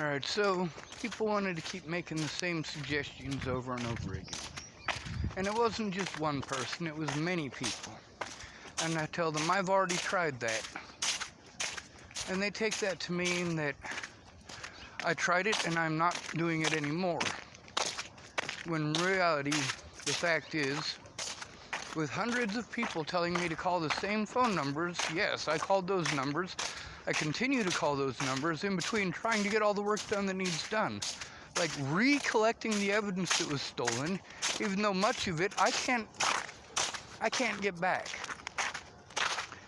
Alright, so people wanted to keep making the same suggestions over and over again. And it wasn't just one person, it was many people. And I tell them, I've already tried that. And they take that to mean that I tried it and I'm not doing it anymore. When in reality, the fact is, with hundreds of people telling me to call the same phone numbers, yes, I called those numbers. I continue to call those numbers in between trying to get all the work done that needs done. Like recollecting the evidence that was stolen, even though much of it I can't get back.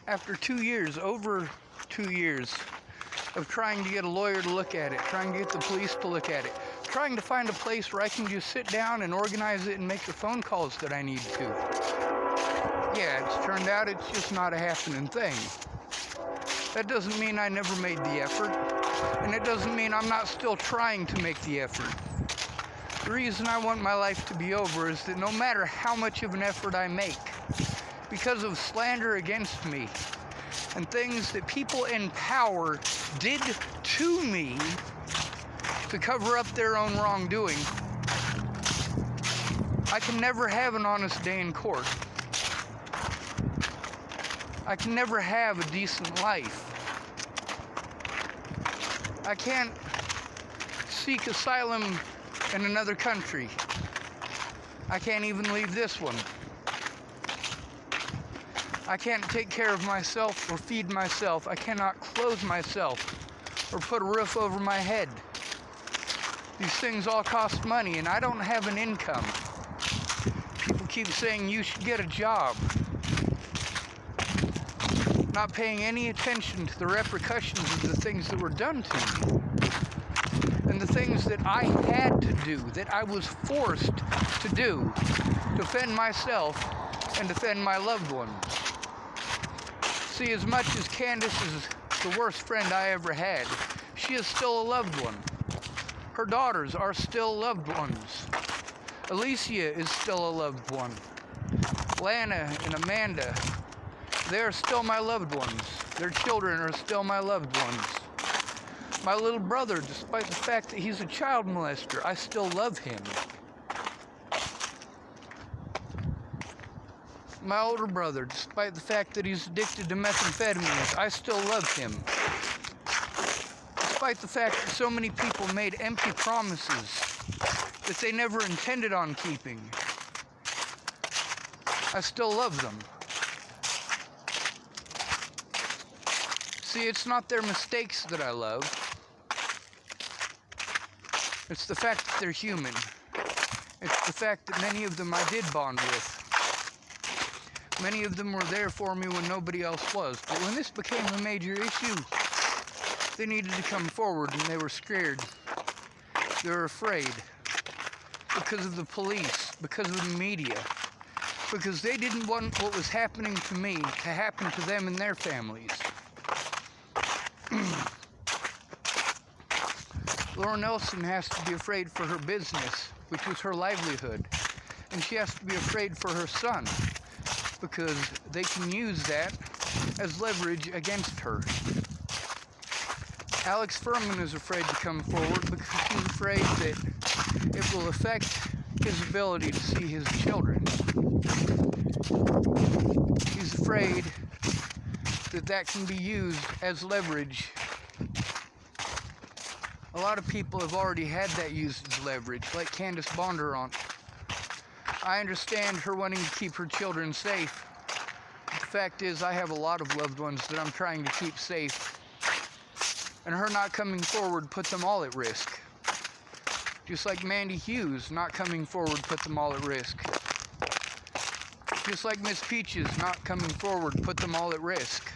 After 2 years, over 2 years of trying to get a lawyer to look at it, trying to get the police to look at it, trying to find a place where I can just sit down and organize it and make the phone calls that I need to. Yeah, it's turned out it's just not a happening thing. That doesn't mean I never made the effort, and it doesn't mean I'm not still trying to make the effort. The reason I want my life to be over is that no matter how much of an effort I make, because of slander against me, and things that people in power did to me to cover up their own wrongdoing, I can never have an honest day in court. I can never have a decent life. I can't seek asylum in another country. I can't even leave this one. I can't take care of myself or feed myself. I cannot clothe myself or put a roof over my head. These things all cost money, and I don't have an income. People keep saying you should get a job, not paying any attention to the repercussions of the things that were done to me, and the things that I had to do, that I was forced to do, to defend myself and defend my loved ones. See, as much as Candace is the worst friend I ever had, she is still a loved one. Her daughters are still loved ones. Alicia is still a loved one. Lana and Amanda, they are still my loved ones. Their children are still my loved ones. My little brother, despite the fact that he's a child molester, I still love him. My older brother, despite the fact that he's addicted to methamphetamines, I still love him. Despite the fact that so many people made empty promises that they never intended on keeping, I still love them. See, it's not their mistakes that I love. It's the fact that they're human. It's the fact that many of them I did bond with. Many of them were there for me when nobody else was. But when this became a major issue, they needed to come forward, and they were scared. They were afraid. Because of the police, because of the media. Because they didn't want what was happening to me to happen to them and their families. Laura Nelson has to be afraid for her business, which was her livelihood. And she has to be afraid for her son, because they can use that as leverage against her. Alex Furman is afraid to come forward because he's afraid that it will affect his ability to see his children. He's afraid that that can be used as leverage. A lot of people have already had that used as leverage, like Candace Bondurant. I understand her wanting to keep her children safe. But the fact is, I have a lot of loved ones that I'm trying to keep safe. And her not coming forward put them all at risk. Just like Mandy Hughes not coming forward put them all at risk. Just like Miss Peaches not coming forward put them all at risk.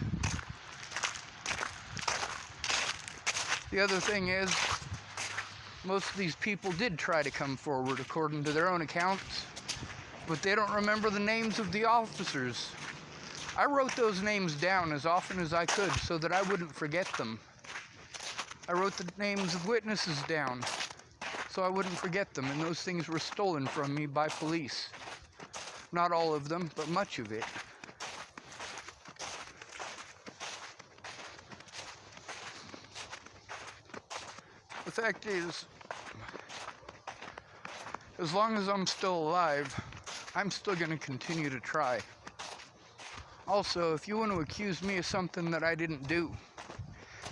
The other thing is, most of these people did try to come forward according to their own accounts, but they don't remember the names of the officers. I wrote those names down as often as I could so that I wouldn't forget them. I wrote the names of witnesses down so I wouldn't forget them, and those things were stolen from me by police. Not all of them, but much of it. The fact is, as long as I'm still alive, I'm still going to continue to try. Also, if you want to accuse me of something that I didn't do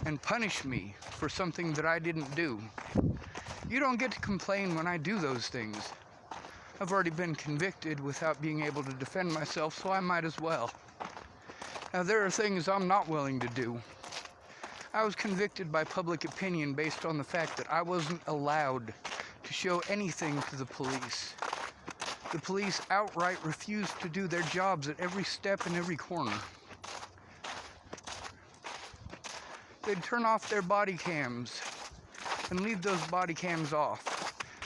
and punish me for something that I didn't do, you don't get to complain when I do those things. I've already been convicted without being able to defend myself, so I might as well. Now, there are things I'm not willing to do. I was convicted by public opinion based on the fact that I wasn't allowed to show anything to the police. The police outright refused to do their jobs at every step and every corner. They'd turn off their body cams and leave those body cams off.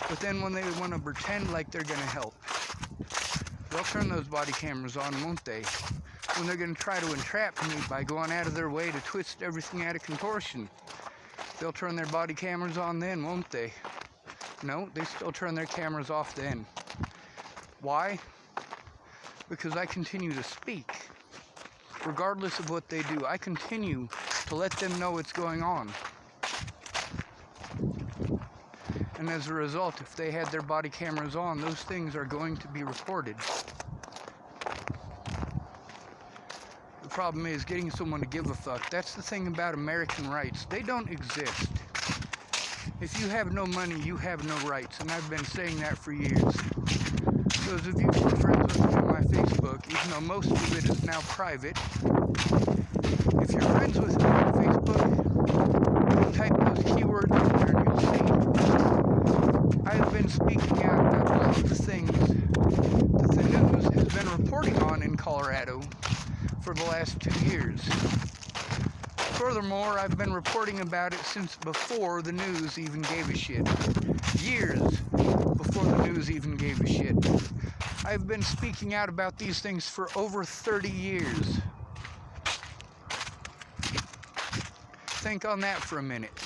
But then when they want to pretend like they're going to help, they'll turn those body cameras on, won't they? When they're going to try to entrap me by going out of their way to twist everything out of contortion, they'll turn their body cameras on then, won't they? No, they still turn their cameras off then. Why? Because I continue to speak. Regardless of what they do, I continue to let them know what's going on. And as a result, if they had their body cameras on, those things are going to be recorded. The problem is getting someone to give a fuck. That's the thing about American rights. They don't exist. If you have no money, you have no rights, and I've been saying that for years. Those of you who are friends with me on my Facebook, even though most of it is now private, if you're friends with me on Facebook, type those keywords in there and you'll see. I have been speaking out about all of the things that the news has been reporting on in Colorado for the last 2 years. Furthermore, I've been reporting about it since before the news even gave a shit. Years before the news even gave a shit. I've been speaking out about these things for over 30 years. Think on that for a minute.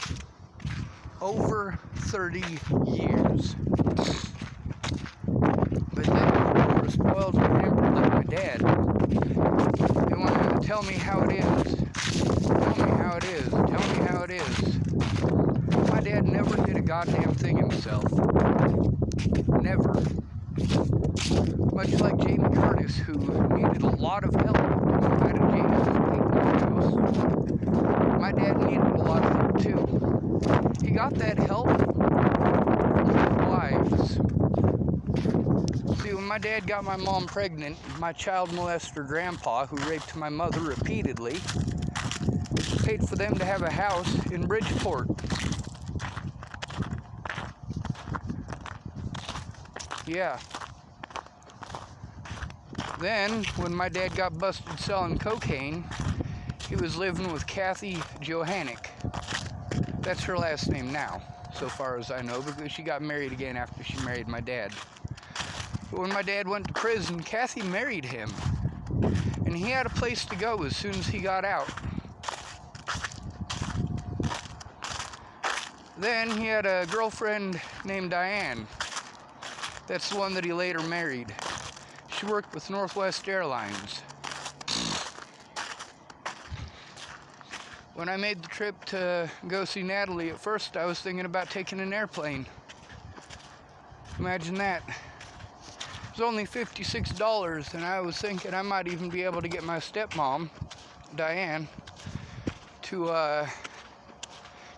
Over 30 years. But then people were spoiled and pampered like my dad. They wanted to tell me how it is. Tell me how it is. Tell me how it is. My dad never did a goddamn thing himself. Never. Much like Jamie Curtis, who needed a lot of help out of Jamie's house. My dad needed a lot of help too. He got that help from his wives. See, when my dad got my mom pregnant, my child molester grandpa, who raped my mother repeatedly, paid for them to have a house in Bridgeport. Yeah. Then, when my dad got busted selling cocaine, he was living with Kathy Johannick. That's her last name now, so far as I know, because she got married again after she married my dad. But when my dad went to prison, Kathy married him, and he had a place to go as soon as he got out. Then he had a girlfriend named Diane. That's the one that he later married. She worked with Northwest Airlines. When I made the trip to go see Natalie, at first I was thinking about taking an airplane. Imagine that. It was only $56, and I was thinking I might even be able to get my stepmom, Diane, to,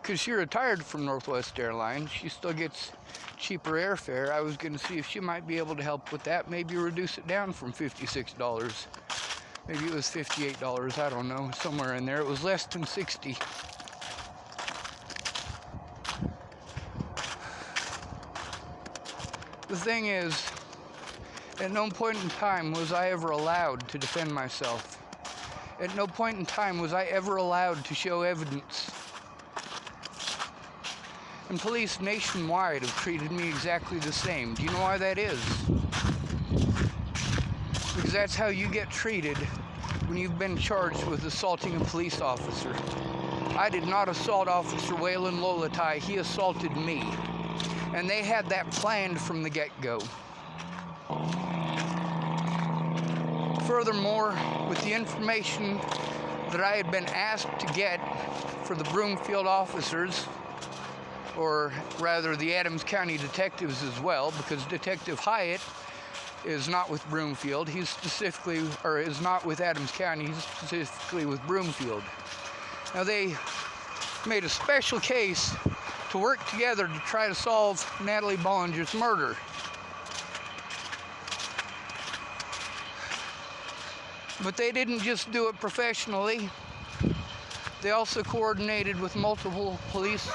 because she retired from Northwest Airlines. She still gets cheaper airfare. I was going to see if she might be able to help with that, maybe reduce it down from $56. Maybe it was $58, I don't know, somewhere in there. It was less than $60. The thing is, at no point in time was I ever allowed to defend myself. At no point in time was I ever allowed to show evidence. And police nationwide have treated me exactly the same. Do you know why that is? Because that's how you get treated when you've been charged with assaulting a police officer. I did not assault Officer Waylon Lolatai. He assaulted me. And they had that planned from the get-go. Furthermore, with the information that I had been asked to get for the Broomfield officers, or rather the Adams County detectives as well, because Detective Hyatt is not with Broomfield. He's specifically, or is not with Adams County, he's specifically with Broomfield. Now they made a special case to work together to try to solve Natalie Bollinger's murder. But they didn't just do it professionally. They also coordinated with multiple police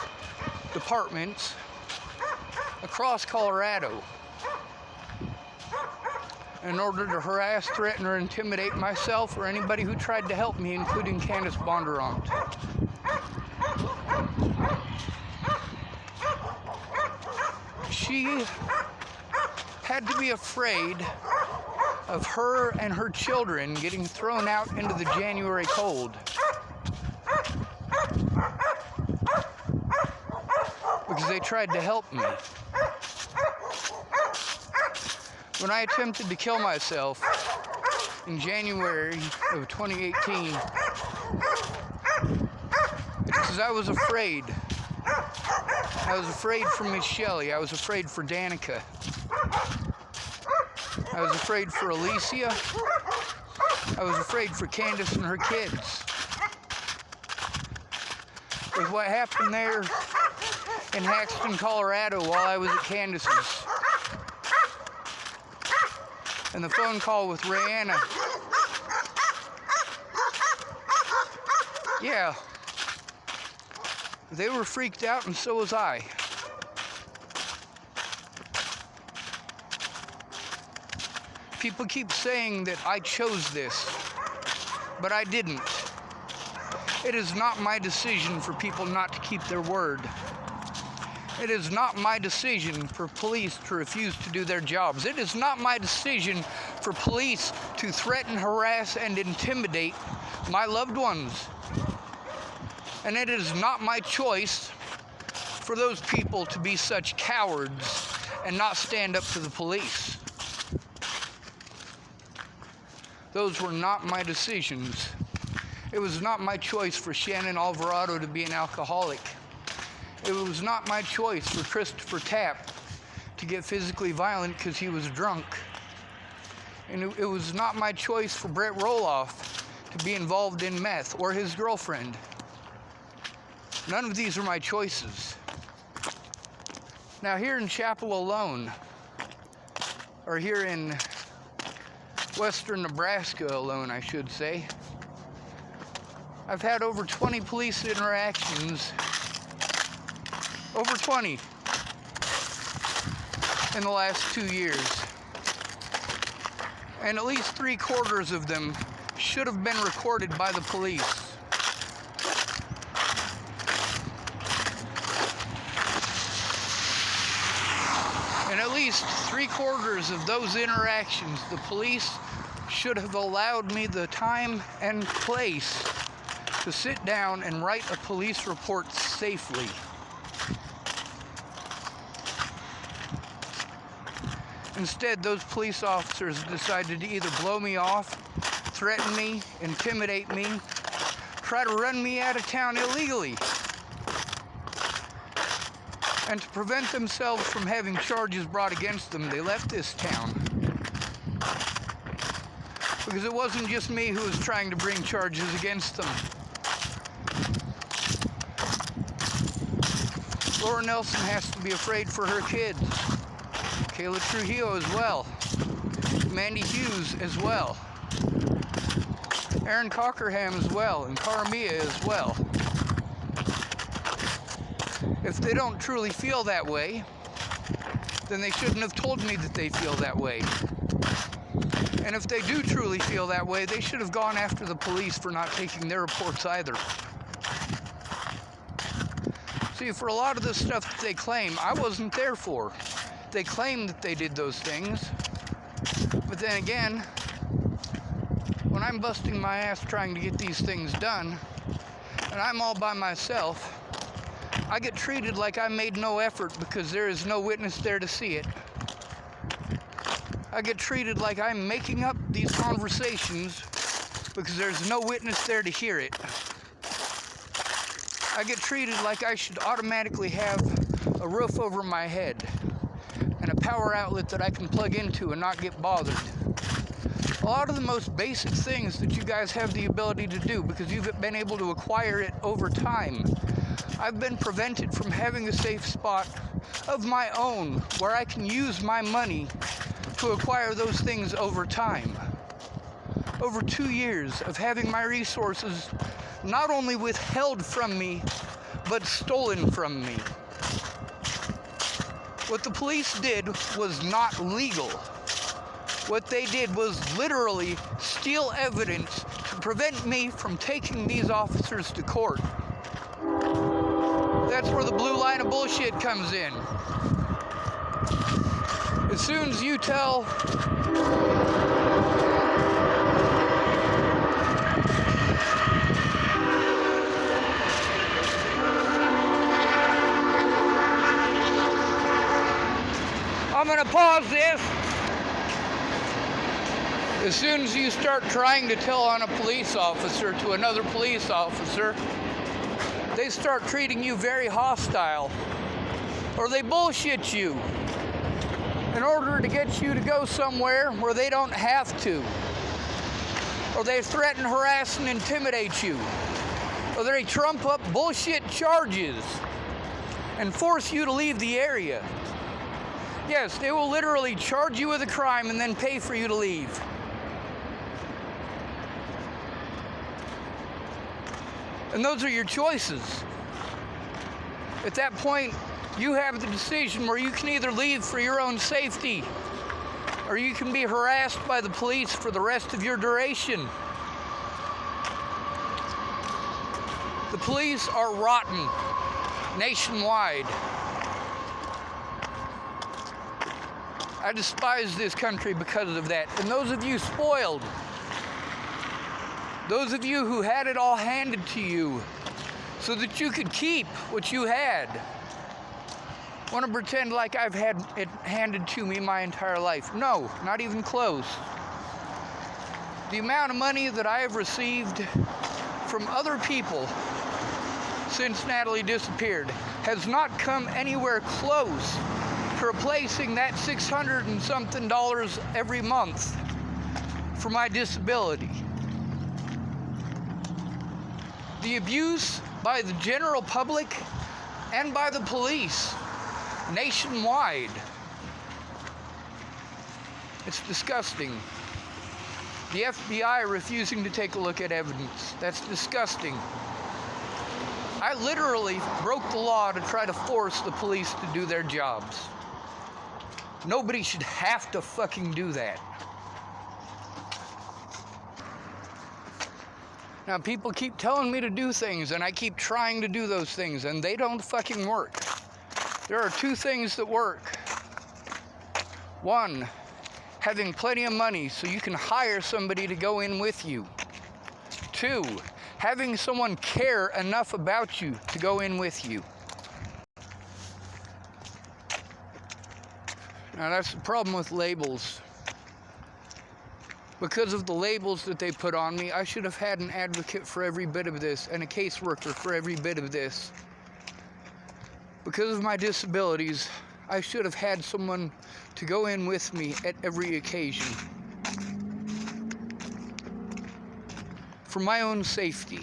departments across Colorado in order to harass, threaten, or intimidate myself or anybody who tried to help me, including Candace Bondurant. She had to be afraid of her and her children getting thrown out into the January cold, because they tried to help me. When I attempted to kill myself in January of 2018, it's because I was afraid. I was afraid for Miss Shelley. I was afraid for Danica. I was afraid for Alicia. I was afraid for Candace and her kids. With what happened there in Haxton, Colorado while I was at Candace's, and the phone call with Rihanna. Yeah, they were freaked out, and so was I. People keep saying that I chose this, but I didn't. It is not my decision for people not to keep their word. It is not my decision for police to refuse to do their jobs. It is not my decision for police to threaten, harass, and intimidate my loved ones. And it is not my choice for those people to be such cowards and not stand up to the police. Those were not my decisions. It was not my choice for Shannon Alvarado to be an alcoholic. It was not my choice for Christopher Tapp to get physically violent because he was drunk. And it was not my choice for Brett Roloff to be involved in meth, or his girlfriend. None of these are my choices. Now here in Chapel alone, or here in western Nebraska alone, I should say, I've had over 20 police interactions, over 20 in the last 2 years. And at least 3/4 of them should have been recorded by the police. And at least 3/4 of those interactions, the police should have allowed me the time and place to sit down and write a police report safely. Instead, those police officers decided to either blow me off, threaten me, intimidate me, try to run me out of town illegally. And to prevent themselves from having charges brought against them, they left this town. Because it wasn't just me who was trying to bring charges against them. Laura Nelson has to be afraid for her kids. Kayla Trujillo as well. Mandy Hughes as well. Aaron Cockerham as well, and Caramia as well. If they don't truly feel that way, then they shouldn't have told me that they feel that way. And if they do truly feel that way, they should have gone after the police for not taking their reports either. See, for a lot of the stuff that they claim, I wasn't there for. They claim that they did those things, but then again, when I'm busting my ass trying to get these things done, and I'm all by myself, I get treated like I made no effort because there is no witness there to see it. I get treated like I'm making up these conversations because there's no witness there to hear it. I get treated like I should automatically have a roof over my head and a power outlet that I can plug into and not get bothered. A lot of the most basic things that you guys have the ability to do because you've been able to acquire it over time. I've been prevented from having a safe spot of my own where I can use my money to acquire those things over time. Over 2 years of having my resources not only withheld from me, but stolen from me. What the police did was not legal. What they did was literally steal evidence to prevent me from taking these officers to court. That's where the blue line of bullshit comes in. As soon as you tell I'm gonna pause this. As soon as you start trying to tell on a police officer to another police officer, they start treating you very hostile, or they bullshit you in order to get you to go somewhere where they don't have to, or they threaten, harass, and intimidate you, or they trump up bullshit charges and force you to leave the area. Yes, they will literally charge you with a crime and then pay for you to leave. And those are your choices. At that point, you have the decision where you can either leave for your own safety, or you can be harassed by the police for the rest of your duration. The police are rotten nationwide. I despise this country because of that. And those of you spoiled, those of you who had it all handed to you so that you could keep what you had, want to pretend like I've had it handed to me my entire life. No, not even close. The amount of money that I have received from other people since Natalie disappeared has not come anywhere close to replacing that $600 and something every month for my disability. The abuse by the general public and by the police nationwide, it's disgusting. The FBI refusing to take a look at evidence, that's disgusting. I literally broke the law to try to force the police to do their jobs. Nobody should have to fucking do that. Now, people keep telling me to do things, and I keep trying to do those things, and they don't fucking work. There are two things that work. One, having plenty of money so you can hire somebody to go in with you. Two, having someone care enough about you to go in with you. Now, that's the problem with labels. Because of the labels that they put on me, I should have had an advocate for every bit of this and a caseworker for every bit of this. Because of my disabilities, I should have had someone to go in with me at every occasion. For my own safety.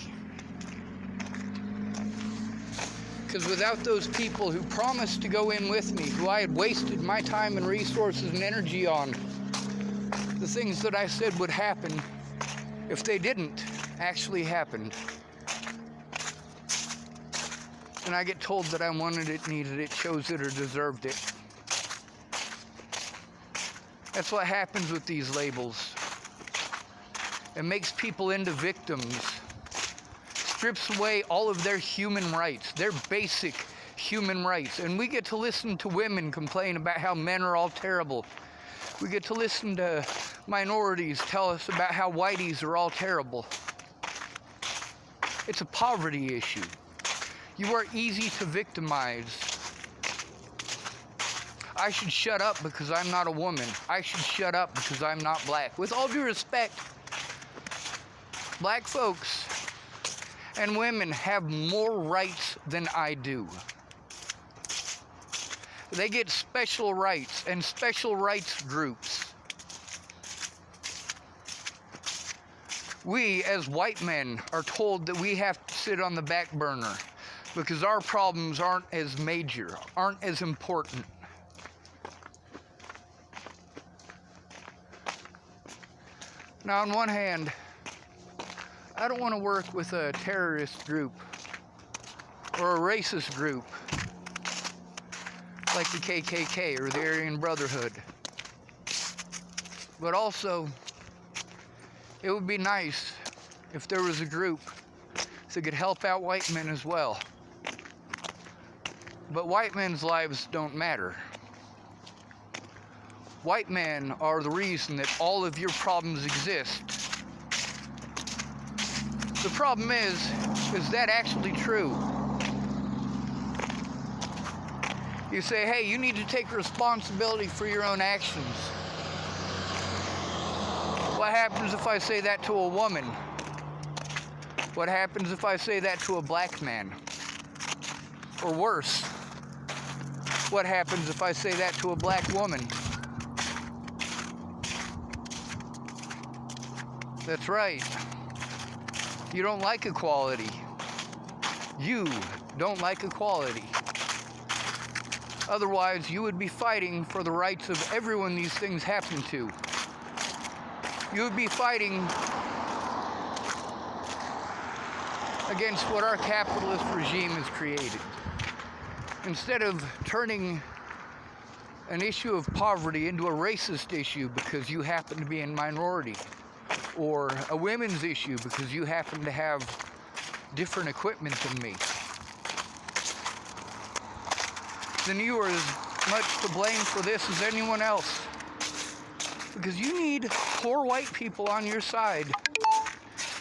Because without those people who promised to go in with me, who I had wasted my time and resources and energy on, the things that I said would happen, if they didn't, actually happened. And I get told that I wanted it, needed it, chose it, or deserved it. That's what happens with these labels. It makes people into victims. Strips away all of their human rights, their basic human rights. And we get to listen to women complain about how men are all terrible. We get to listen to minorities tell us about how whiteys are all terrible. It's a poverty issue. You are easy to victimize. I should shut up because I'm not a woman. I should shut up because I'm not black. With all due respect, black folks and women have more rights than I do. They get special rights and special rights groups. We, as white men, are told that we have to sit on the back burner because our problems aren't as major, aren't as important. Now, on one hand, I don't want to work with a terrorist group or a racist group like the KKK or the Aryan Brotherhood. But also, it would be nice if there was a group that could help out white men as well. But white men's lives don't matter. White men are the reason that all of your problems exist. The problem is that actually true? You say, hey, you need to take responsibility for your own actions. What happens if I say that to a woman? What happens if I say that to a black man? Or worse, what happens if I say that to a black woman? That's right. You don't like equality. You don't like equality. Otherwise, you would be fighting for the rights of everyone these things happen to. You would be fighting against what our capitalist regime has created. Instead of turning an issue of poverty into a racist issue because you happen to be in minority, or a women's issue because you happen to have different equipment than me, then you are as much to blame for this as anyone else. Because you need poor white people on your side.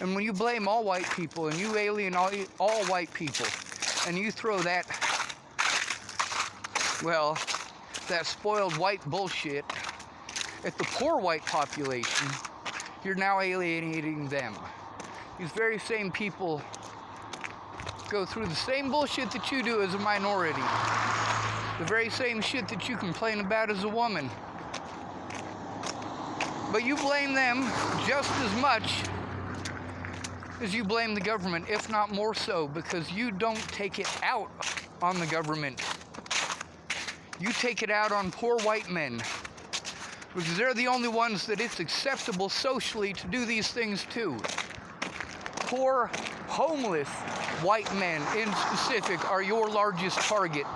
And when you blame all white people and you alienate all white people and you throw that, well, that spoiled white bullshit at the poor white population, you're now alienating them. These very same people go through the same bullshit that you do as a minority. The very same shit that you complain about as a woman. But you blame them just as much as you blame the government, if not more so, because you don't take it out on the government. You take it out on poor white men, because they're the only ones that it's acceptable socially to do these things to. Poor, homeless white men in specific are your largest target.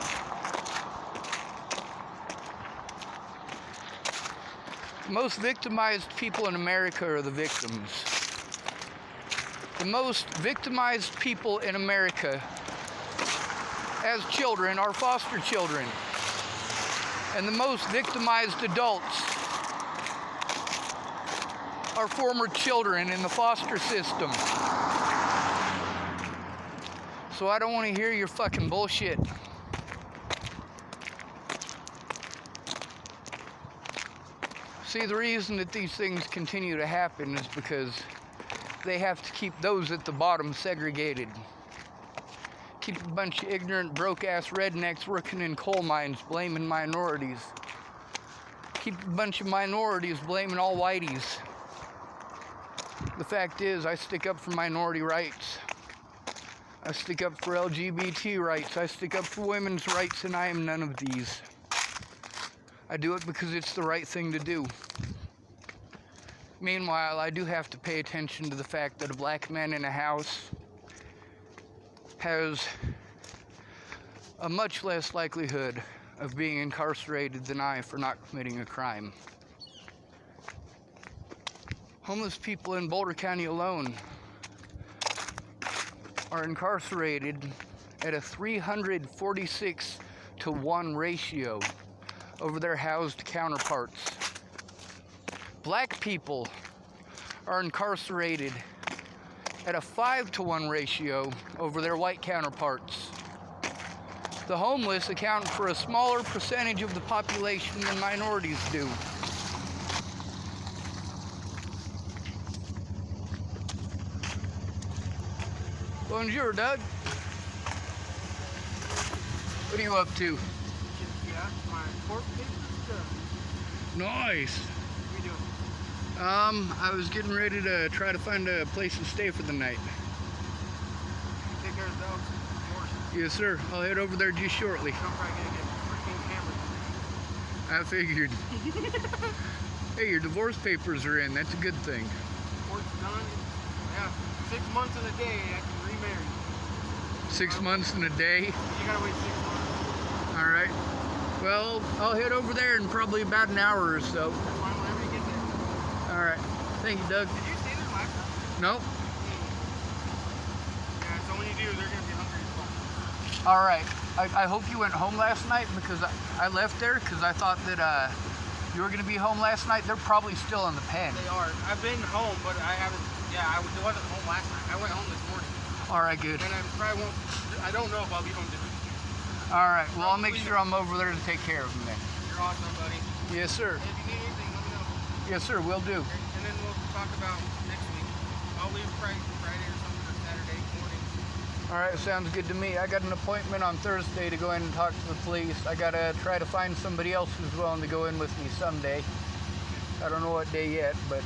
The most victimized people in America are the victims. The most victimized people in America as children are foster children. And the most victimized adults are former children in the foster system. So I don't want to hear your fucking bullshit. See, the reason that these things continue to happen is because they have to keep those at the bottom segregated. Keep a bunch of ignorant, broke-ass rednecks working in coal mines blaming minorities. Keep a bunch of minorities blaming all whiteys. The fact is, I stick up for minority rights. I stick up for LGBT rights. I stick up for women's rights, and I am none of these. I do it because it's the right thing to do. Meanwhile, I do have to pay attention to the fact that a black man in a house has a much less likelihood of being incarcerated than I for not committing a crime. Homeless people in Boulder County alone are incarcerated at a 346-to-1 ratio over their housed counterparts. Black people are incarcerated at a 5-to-1 ratio over their white counterparts. The homeless account for a smaller percentage of the population than minorities do. Bonjour, Doug. What are you up to? Yeah, my court papers done. Nice. What are you doing? I was getting ready to try to find a place to stay for the night. Take care of the dogs. Yours. Yes, sir. I'll head over there just shortly. I'm probably gonna get freaking hammered. I figured. Hey, your divorce papers are in. That's a good thing. Court's done. Yeah, 6 months and a day I can remarry. 6 months and a day. You gotta wait 6 months. All right. Well, I'll head over there in probably about an hour or so. That's fine whenever you get there. All right. Thank you, Doug. Did you see them last time? Nope. Yeah, so when you do, they're gonna be hungry as fuck. All right. I hope you went home last night because I left there because I thought that you were going to be home last night. They're probably still in the pen. They are. I've been home, but I haven't. Yeah, I wasn't home last night. I went home this morning. All right, good. And I probably won't. I don't know if I'll be home tonight. All right. Well, I'll make sure I'm over there to take care of them then. You're awesome, buddy. Yes, sir. If you need anything, let me know. Yes, sir. Will do. Okay? And then we'll talk about next week. I'll leave Friday or something, or Saturday morning. All right. Sounds good to me. I got an appointment on Thursday to go in and talk to the police. I got to try to find somebody else who's willing to go in with me someday. I don't know what day yet, but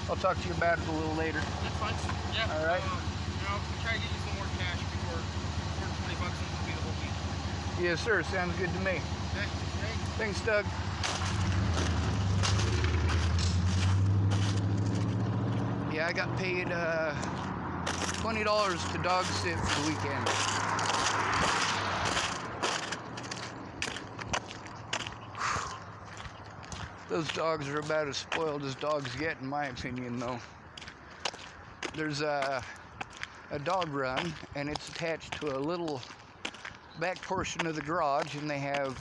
I'll talk to you about it a little later. That's fine. Yeah. All right. I'll try to get you some more cash before $20 will be the whole week. Yes, sir. Sounds good to me. Okay. Thanks, Doug. Yeah, I got paid $20 to dog sit for the weekend. Those dogs are about as spoiled as dogs get, in my opinion, though. There's a dog run, and it's attached to a little back portion of the garage, and they have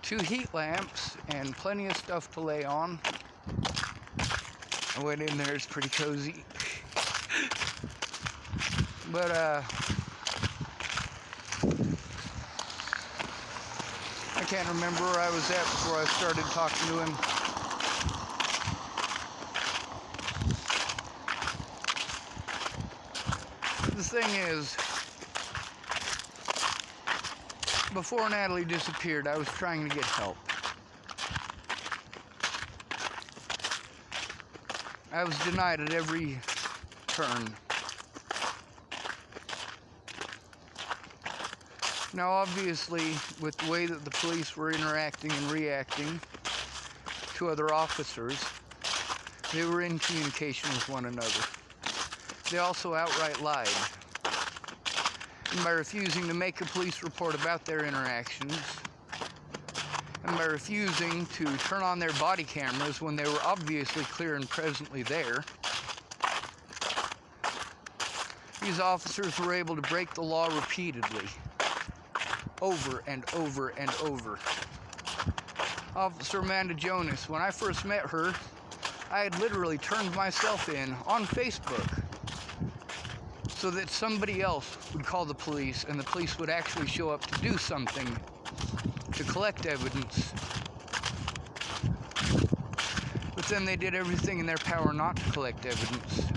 2 heat lamps and plenty of stuff to lay on. I went in there, it's pretty cozy. But I can't remember where I was at before I started talking to him. The thing is, before Natalie disappeared, I was trying to get help. I was denied at every turn. Now, obviously, with the way that the police were interacting and reacting to other officers, they were in communication with one another. They also outright lied. And by refusing to make a police report about their interactions, and by refusing to turn on their body cameras when they were obviously clear and presently there, these officers were able to break the law repeatedly, over and over and over. Officer Amanda Jonas, when I first met her, I had literally turned myself in on Facebook so that somebody else would call the police and the police would actually show up to do something, to collect evidence. But then they did everything in their power not to collect evidence,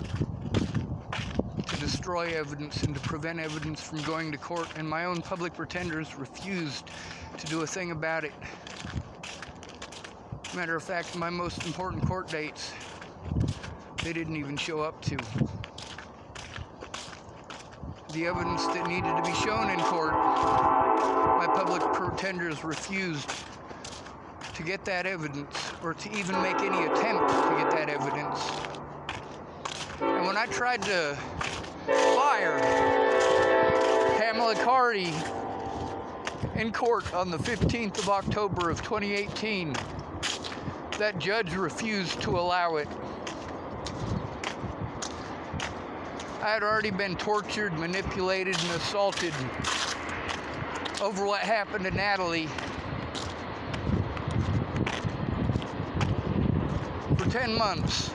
to destroy evidence and to prevent evidence from going to court, and my own public pretenders refused to do a thing about it. Matter of fact, my most important court dates, they didn't even show up to. The evidence that needed to be shown in court, my public pretenders refused to get that evidence, or to even make any attempt to get that evidence. And when I tried to fire Pamela Carty in court on the 15th of October of 2018, that judge refused to allow it. I had already been tortured, manipulated, and assaulted over what happened to Natalie for 10 months.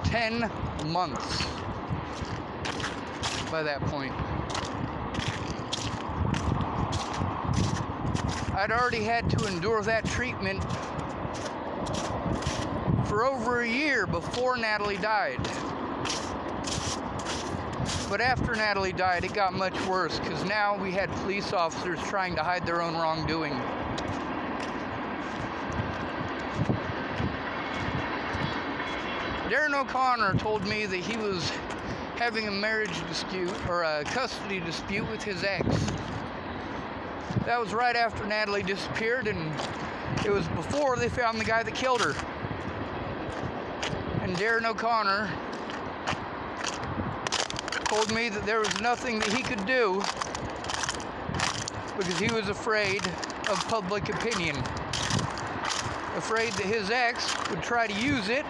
10 months by that point. I'd already had to endure that treatment for over a year before Natalie died. But after Natalie died, it got much worse because now we had police officers trying to hide their own wrongdoing. Darren O'Connor told me that he was having a marriage dispute or a custody dispute with his ex. That was right after Natalie disappeared, and it was before they found the guy that killed her. And Darren O'Connor told me that there was nothing that he could do because he was afraid of public opinion. Afraid that his ex would try to use it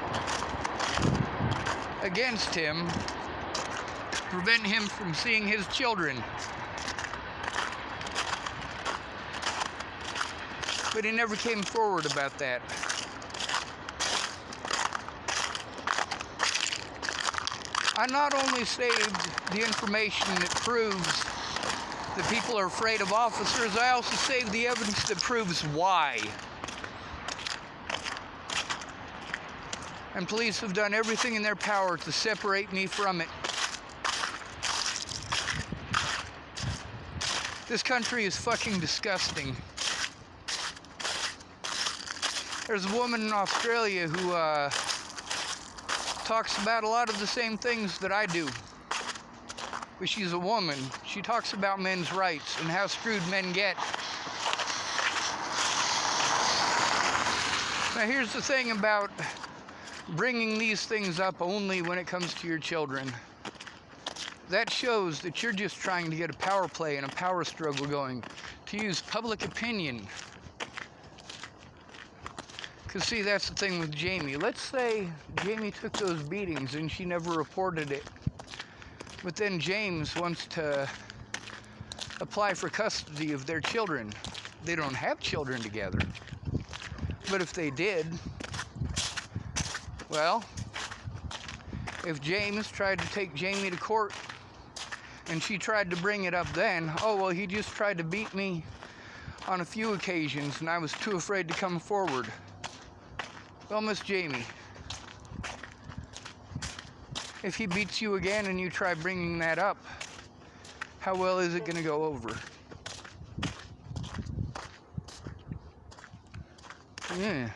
against him to prevent him from seeing his children. But he never came forward about that. I not only saved the information that proves that people are afraid of officers, I also saved the evidence that proves why. And police have done everything in their power to separate me from it. This country is fucking disgusting. There's a woman in Australia who talks about a lot of the same things that I do. But she's a woman. She talks about men's rights and how screwed men get. Now here's the thing about bringing these things up only when it comes to your children. That shows that you're just trying to get a power play and a power struggle going, to use public opinion. Because see, that's the thing with Jamie. Let's say Jamie took those beatings and she never reported it. But then James wants to apply for custody of their children. They don't have children together. But if they did, well, if James tried to take Jamie to court and she tried to bring it up then, oh, well, he just tried to beat me on a few occasions and I was too afraid to come forward. Well, Miss Jamie, if he beats you again and you try bringing that up, how well is it going to go over? Yeah.